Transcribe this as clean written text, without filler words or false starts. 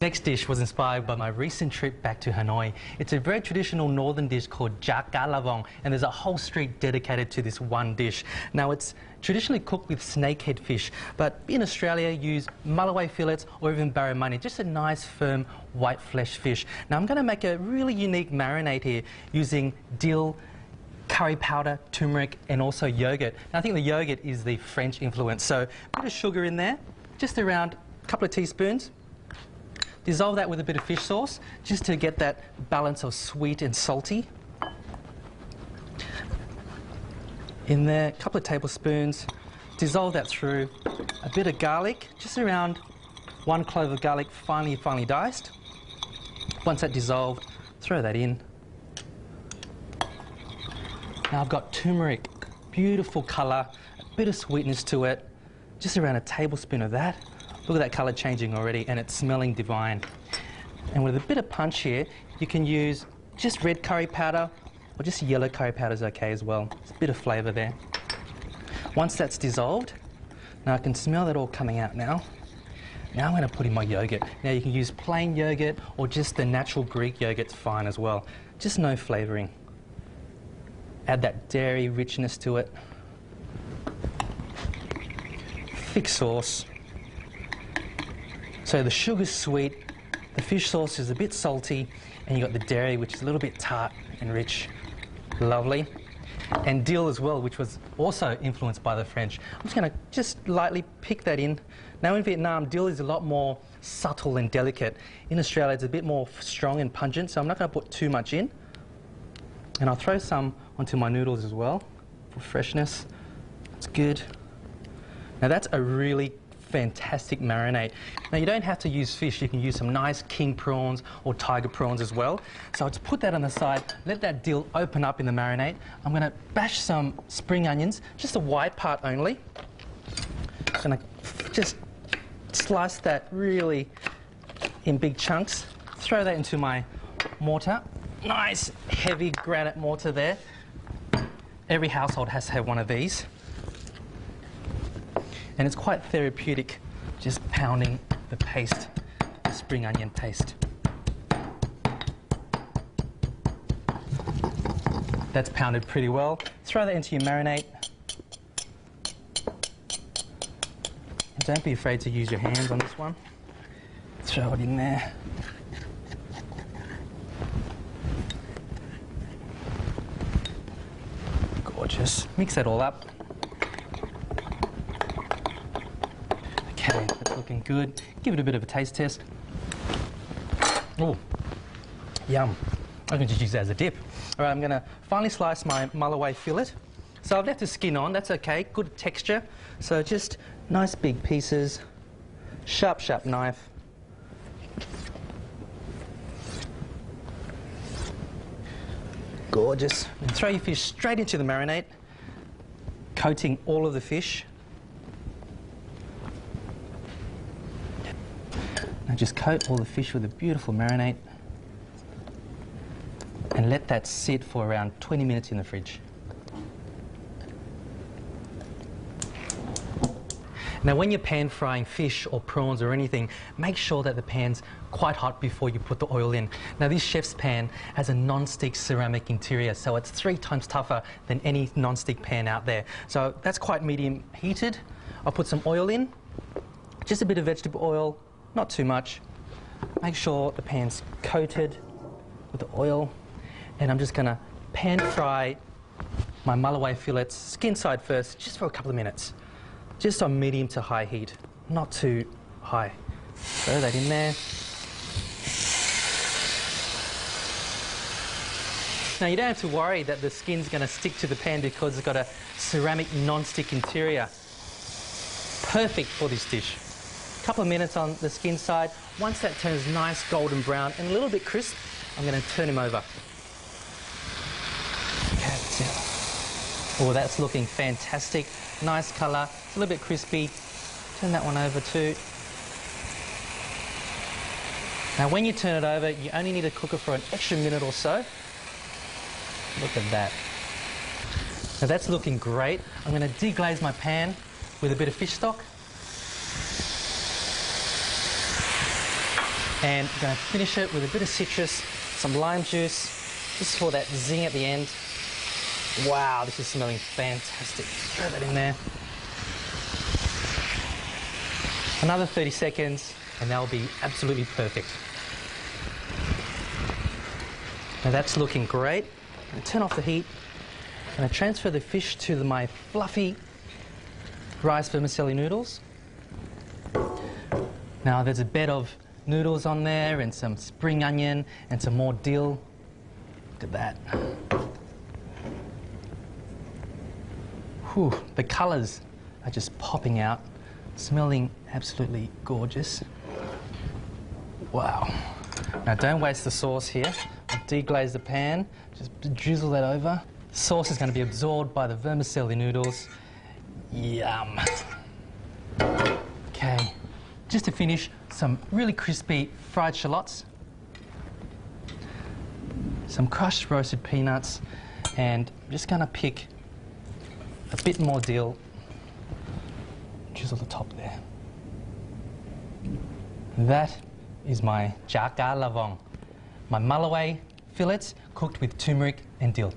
Next dish was inspired by my recent trip back to Hanoi. It's a very traditional northern dish called chả cá lavong, and there's a whole street dedicated to this one dish. Now, it's traditionally cooked with snakehead fish, but in Australia use Mulloway fillets or even barramundi, just a nice firm white flesh fish. Now, I'm going to make a really unique marinade here using dill, curry powder, turmeric and also yogurt. Now, I think the yogurt is the French influence, so a bit of sugar in there, just around a couple of teaspoons. Dissolve that with a bit of fish sauce, just to get that balance of sweet and salty. In there, a couple of tablespoons. Dissolve that through. A bit of garlic, just around 1 clove of garlic, finely diced. Once that's dissolved, throw that in. Now I've got turmeric, beautiful colour, a bit of sweetness to it, just around a tablespoon of that. Look at that colour changing already, and it's smelling divine. And with a bit of punch here, you can use just red curry powder, or just yellow curry powder is okay as well. There's a bit of flavour there. Once that's dissolved, now I can smell that all coming out now. Now I'm going to put in my yogurt. Now you can use plain yogurt or just the natural Greek yogurt's fine as well. Just no flavouring. Add that dairy richness to it. Thick sauce. So the sugar's sweet, the fish sauce is a bit salty, and you've got the dairy, which is a little bit tart and rich. Lovely. And dill as well, which was also influenced by the French. I'm just going to just lightly pick that in. Now in Vietnam, dill is a lot more subtle and delicate. In Australia, it's a bit more strong and pungent, so I'm not going to put too much in. And I'll throw some onto my noodles as well for freshness. That's good. Now that's a really fantastic marinade. Now you don't have to use fish, you can use some nice king prawns or tiger prawns as well. So I'll just put that on the side, let that dill open up in the marinade. I'm going to bash some spring onions, just the white part only. I'm going to just slice that really in big chunks, throw that into my mortar. Nice heavy granite mortar there. Every household has to have one of these. And it's quite therapeutic, just pounding the paste, the spring onion paste. That's pounded pretty well. Throw that into your marinade. And don't be afraid to use your hands on this one. Throw it in there. Gorgeous. Mix that all up. Okay, that's looking good. Give it a bit of a taste test. Oh, yum. I can just use that as a dip. All right, I'm going to finally slice my Mulloway fillet. So I've left the skin on, that's okay, good texture. So just nice big pieces, sharp knife. Gorgeous. And throw your fish straight into the marinade, coating all of the fish. Now just coat all the fish with a beautiful marinade and let that sit for around 20 minutes in the fridge. Now when you're pan frying fish or prawns or anything, make sure that the pan's quite hot before you put the oil in. Now this chef's pan has a non-stick ceramic interior, so it's 3 times tougher than any non-stick pan out there. So that's quite medium heated. I'll put some oil in, just a bit of vegetable oil, not too much. Make sure the pan's coated with the oil, and I'm just going to pan fry my Mulloway fillets, skin side first, just for a couple of minutes. Just on medium to high heat, not too high. Throw that in there. Now you don't have to worry that the skin's going to stick to the pan because it's got a ceramic non-stick interior. Perfect for this dish. Couple of minutes on the skin side. Once that turns nice golden brown and a little bit crisp, I'm going to turn him over. Okay, that's it. Oh, that's looking fantastic. Nice colour. It's a little bit crispy. Turn that one over too. Now when you turn it over, you only need to cook it for an extra minute or so. Look at that. Now that's looking great. I'm going to deglaze my pan with a bit of fish stock. And I'm going to finish it with a bit of citrus, some lime juice, just for that zing at the end. Wow, this is smelling fantastic. Throw that in there. Another 30 seconds and that'll be absolutely perfect. Now that's looking great. I'm going to turn off the heat and I transfer the fish to my fluffy rice vermicelli noodles. Now there's a bed of noodles on there and some spring onion and some more dill. Look at that. Whew, the colours are just popping out, smelling absolutely gorgeous. Wow. Now don't waste the sauce here. I'll deglaze the pan, just drizzle that over. The sauce is going to be absorbed by the vermicelli noodles. Yum. Okay, just to finish, some really crispy fried shallots, some crushed roasted peanuts, and I'm just going to pick a bit more dill, drizzle the top there. That is my Jaka Lavong, my Mulloway fillets cooked with turmeric and dill.